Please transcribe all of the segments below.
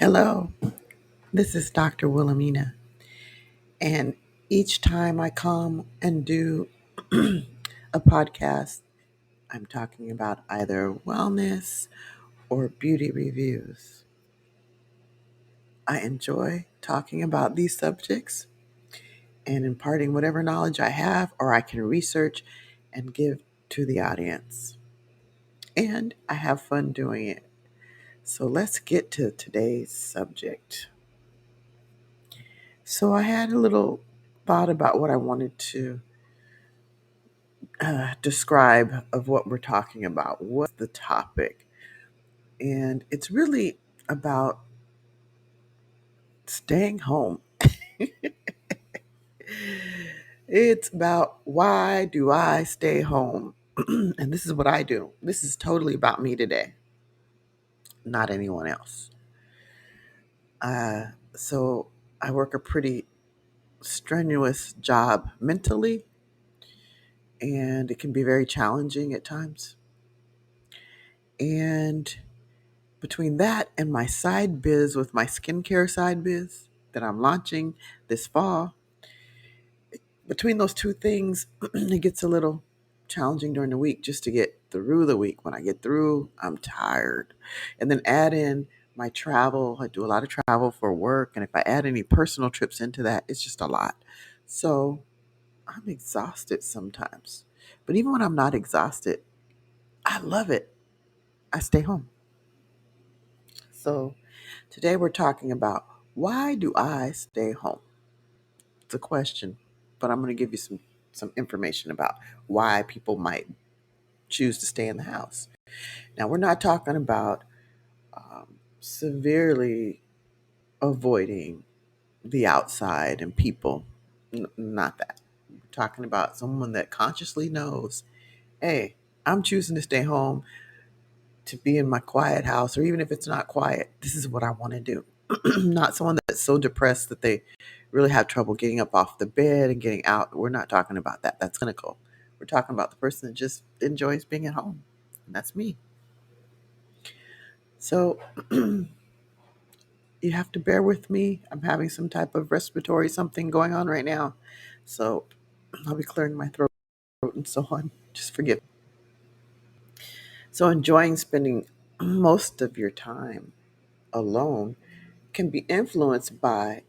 Hello, this is Dr. Wilhelmina, and each time I come and do a podcast, I'm talking about either wellness or beauty reviews. I enjoy talking about these subjects and imparting whatever knowledge I have or I can research and give to the audience. And I have fun doing it. So let's get to today's subject. So I had a little thought about what I wanted to describe of what we're talking about. What's the topic? And it's really about staying home. It's about why do I stay home? And this is what I do. This is totally about me today, not anyone else. So I work a pretty strenuous job mentally, and it can be very challenging at times. And between that and my side biz with my skincare side biz that I'm launching this fall, between those two things, it gets a little challenging during the week just to get through the week. When I get through, I'm tired. And then add in my travel. I do a lot of travel for work. And if I add any personal trips into that, it's just a lot. So I'm exhausted sometimes. But even when I'm not exhausted, I love it. I stay home. So today we're talking about why do I stay home? It's a question, but I'm going to give you some information about why people might choose to stay in the house. Now, we're not talking about severely avoiding the outside and people. Not that. We're talking about someone that consciously knows, hey, I'm choosing to stay home to be in my quiet house, or even if it's not quiet, this is what I want to do. Not someone that's so depressed that they really have trouble getting up off the bed and getting out. We're not talking about that. That's clinical. We're talking about the person that just enjoys being at home. And that's me. So you have to bear with me. I'm having some type of respiratory something going on right now. So I'll be clearing my throat and so on. Just forgive. So enjoying spending most of your time alone can be influenced by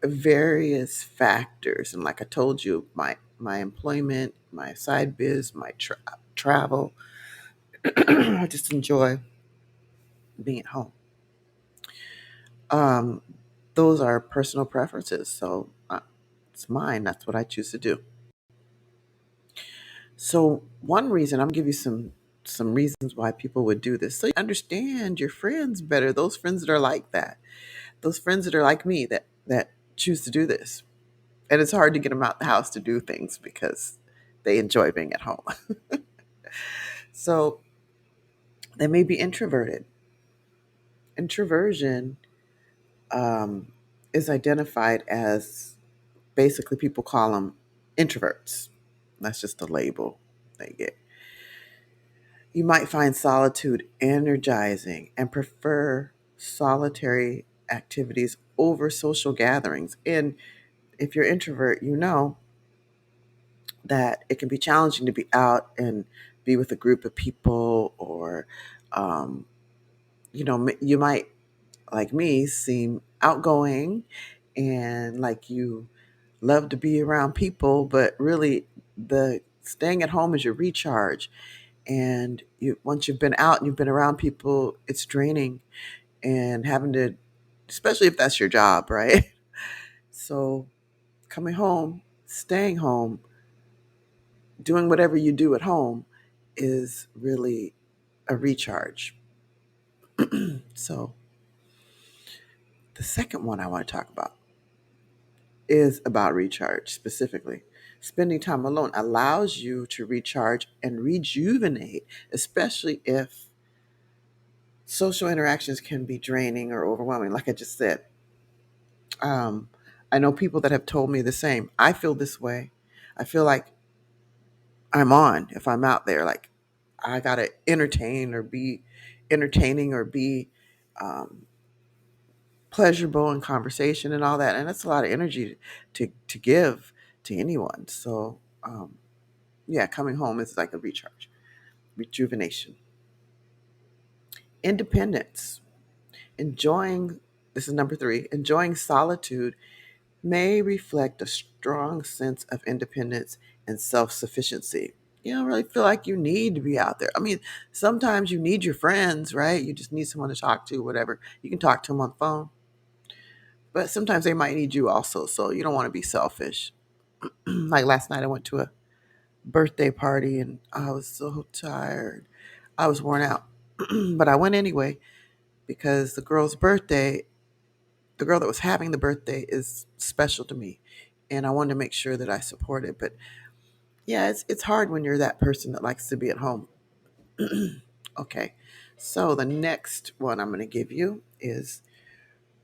various factors. And like I told you, my employment, my side biz, my travel, I just enjoy being at home. Um, those are personal preferences, so it's mine. That's what I choose to do. So one reason I'm gonna give you some reasons why people would do this, so you understand your friends better. Those friends that are like that, those friends that are like me that choose to do this. And it's hard to get them out the house to do things because they enjoy being at home. So they may be introverted. Introversion um, is identified as basically people call them introverts. That's just a label they get. You might find solitude energizing and prefer solitary activities over social gatherings. And if you're introvert, you know that it can be challenging to be out and be with a group of people, or um, you might, like me, seem outgoing and like you love to be around people, but really the staying at home is your recharge. And you, once you've been out and you've been around people, it's draining, and having to, especially if that's your job, right? So coming home, staying home, doing whatever you do at home is really a recharge. So the second one I want to talk about is about recharge specifically. Spending time alone allows you to recharge and rejuvenate, especially if social interactions can be draining or overwhelming. Like I just said, um, I know people that have told me the same. I feel this way. I feel like I'm on if I'm out there. Like I gotta entertain or be entertaining or be um, pleasurable in conversation and all that. And that's a lot of energy to give to anyone. So, yeah, coming home is like a recharge, rejuvenation. Independence. Enjoying, this is number three, enjoying solitude may reflect a strong sense of independence and self sufficiency. You don't really feel like you need to be out there. I mean, sometimes you need your friends, right? You just need someone to talk to, whatever. You can talk to them on the phone, but sometimes they might need you also. So you don't want to be selfish. Like last night, I went to a birthday party and I was so tired. I was worn out, but I went anyway because the girl that was having the birthday is special to me, and I wanted to make sure that I support it. But yeah, it's hard when you're that person that likes to be at home. Okay, so the next one I'm going to give you is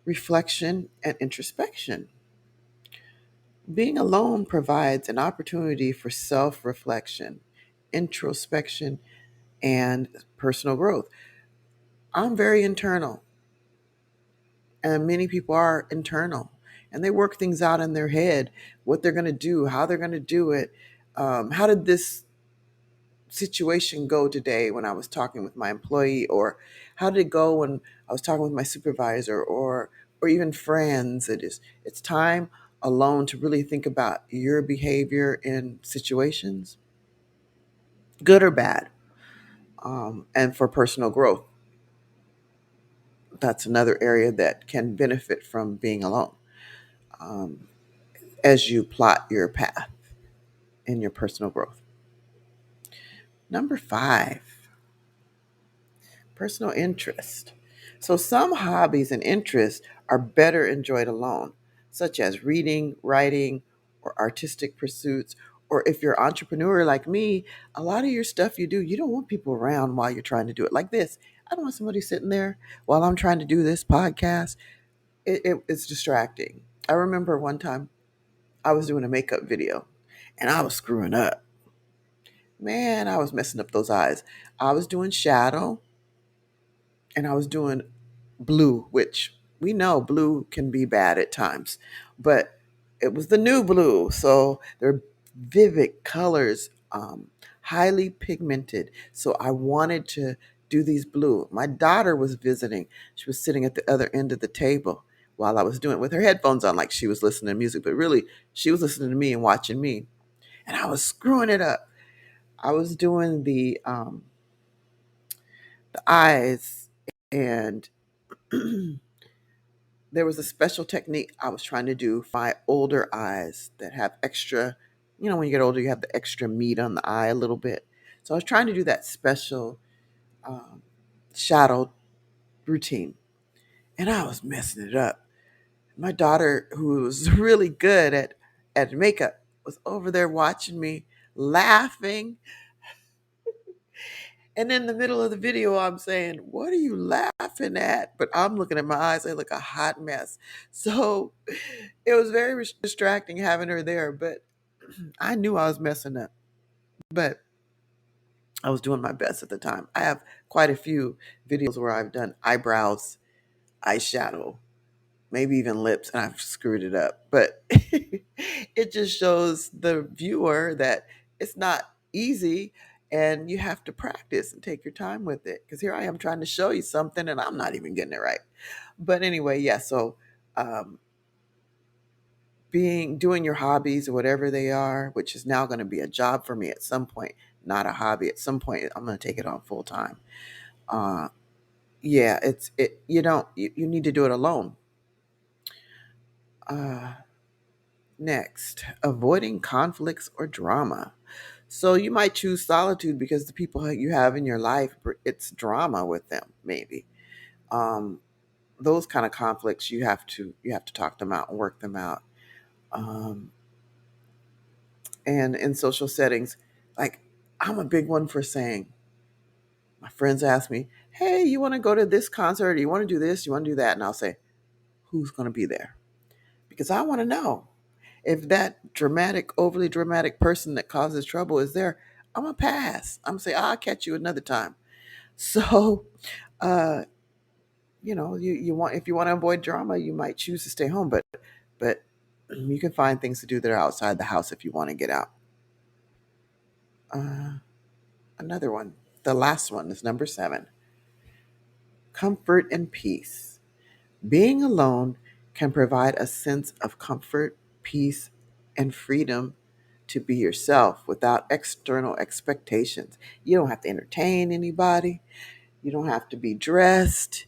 reflection and introspection. Being alone provides an opportunity for self reflection, introspection, and personal growth. I'm very internal, and many people are internal, and they work things out in their head, what they're going to do, how they're going to do it. How did this situation go today when I was talking with my employee, or how did it go when I was talking with my supervisor, or even friends? It's time alone to really think about your behavior in situations, good or bad, and for personal growth. That's another area that can benefit from being alone, um, as you plot your path in your personal growth. Number five, personal interest. So, some hobbies and interests are better enjoyed alone, such as reading, writing, or artistic pursuits. Or if you're an entrepreneur like me, a lot of your stuff you do, you don't want people around while you're trying to do it. Like this, I don't want somebody sitting there while I'm trying to do this podcast. It's distracting. I remember one time I was doing a makeup video and I was screwing up. Man, I was messing up those eyes. I was doing shadow and I was doing blue, which we know blue can be bad at times, but it was the new blue. So they're vivid colors, highly pigmented. So I wanted to do these blue. My daughter was visiting. She was sitting at the other end of the table while I was doing it with her headphones on, like she was listening to music, but really she was listening to me and watching me. And I was screwing it up. I was doing the eyes, and there was a special technique I was trying to do for my older eyes that have extra, when you get older, you have the extra meat on the eye a little bit. So I was trying to do that special um, shadow routine, and I was messing it up. My daughter, who was really good at makeup, was over there watching me, laughing. And in the middle of the video, I'm saying, "What are you laughing at?" But I'm looking at my eyes, they look a hot mess. So it was very distracting having her there, but I knew I was messing up. But I was doing my best at the time. I have quite a few videos where I've done eyebrows, eyeshadow, maybe even lips, and I've screwed it up. But it just shows the viewer that it's not easy and you have to practice and take your time with it. Because here I am trying to show you something and I'm not even getting it right. But anyway, yeah, so um, doing your hobbies or whatever they are, which is now going to be a job for me at some point, not a hobby. At some point, I'm going to take it on full time. Uh, yeah, you don't you need to do it alone. Uh, Next, avoiding conflicts or drama. So you might choose solitude because the people that you have in your life, it's drama with them, maybe. Um, those kind of conflicts, you have to talk them out and work them out. Um, and in social settings, like I'm a big one for saying, my friends ask me, "Hey, you want to go to this concert? You want to do this? You want to do that?" And I'll say, "Who's going to be there?" Because I want to know. If that dramatic, overly dramatic person that causes trouble is there, I'm gonna pass. I'm gonna say, I'll catch you another time. So, uh, you want, if you want to avoid drama, you might choose to stay home, but you can find things to do that are outside the house if you want to get out. Uh, Another one, the last one is number 7: comfort and peace. Being alone can provide a sense of comfort, peace, and freedom to be yourself without external expectations. You don't have to entertain anybody. You don't have to be dressed.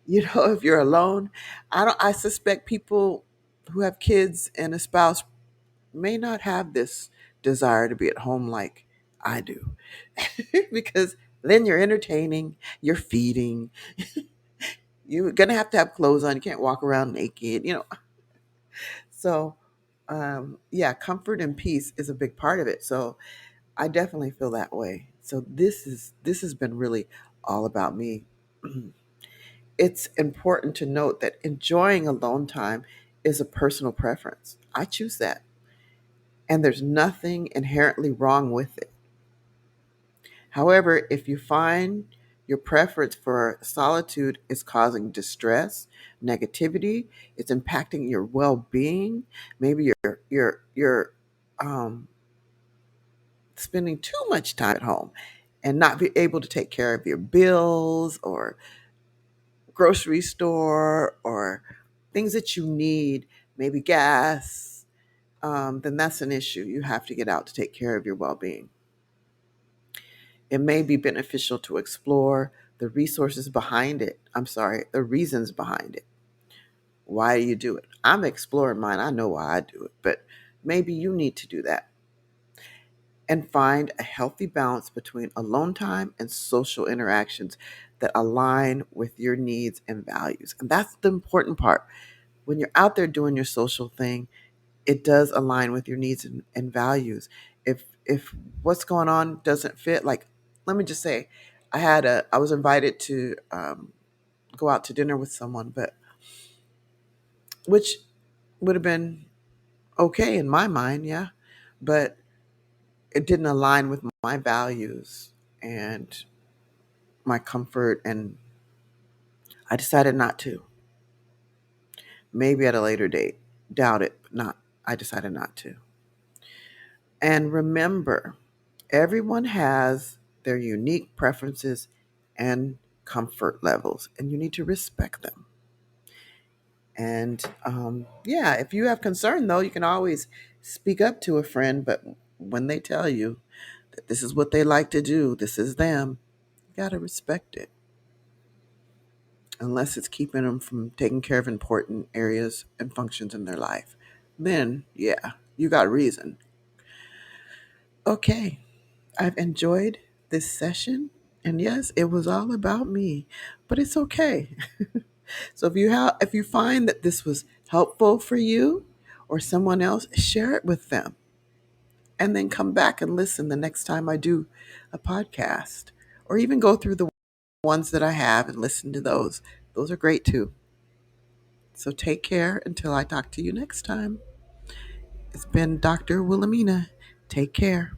If you're alone, I suspect people who have kids and a spouse may not have this desire to be at home like I do. Because then you're entertaining, you're feeding, you're gonna have to have clothes on. You can't walk around naked. So, yeah, comfort and peace is a big part of it. So I definitely feel that way. So this has been really all about me. It's important to note that enjoying alone time is a personal preference. I choose that, and there's nothing inherently wrong with it. However, if you find your preference for solitude is causing distress, negativity, it's impacting your well-being, maybe you're um, spending too much time at home and not be able to take care of your bills or grocery store or things that you need, maybe gas, then that's an issue. You have to get out to take care of your well-being. It may be beneficial to explore the resources behind it. I'm sorry, the reasons behind it. Why do you do it? I'm exploring mine. I know why I do it, but maybe you need to do that and find a healthy balance between alone time and social interactions that align with your needs and values. And that's the important part. When you're out there doing your social thing, it does align with your needs and values. If what's going on doesn't fit, like, let me just say, I was invited to go out to dinner with someone, but which would have been okay in my mind, yeah, but it didn't align with my values and my comfort, and I decided not to. Maybe at a later date, doubt it, but not. I decided not to. And remember, everyone has their unique preferences and comfort levels, and you need to respect them. And yeah, if you have concern, though, you can always speak up to a friend. But when they tell you that this is what they like to do, this is them, you got to respect it, unless it's keeping them from taking care of important areas and functions in their life. Then, yeah, you got reason. Okay, I've enjoyed this session. And yes, it was all about me, but it's okay. So if you find that this was helpful for you or someone else, share it with them. And then come back and listen the next time I do a podcast, or even go through the ones that I have and listen to those. Those are great too. So take care until I talk to you next time. It's been Dr. Wilhelmina. Take care.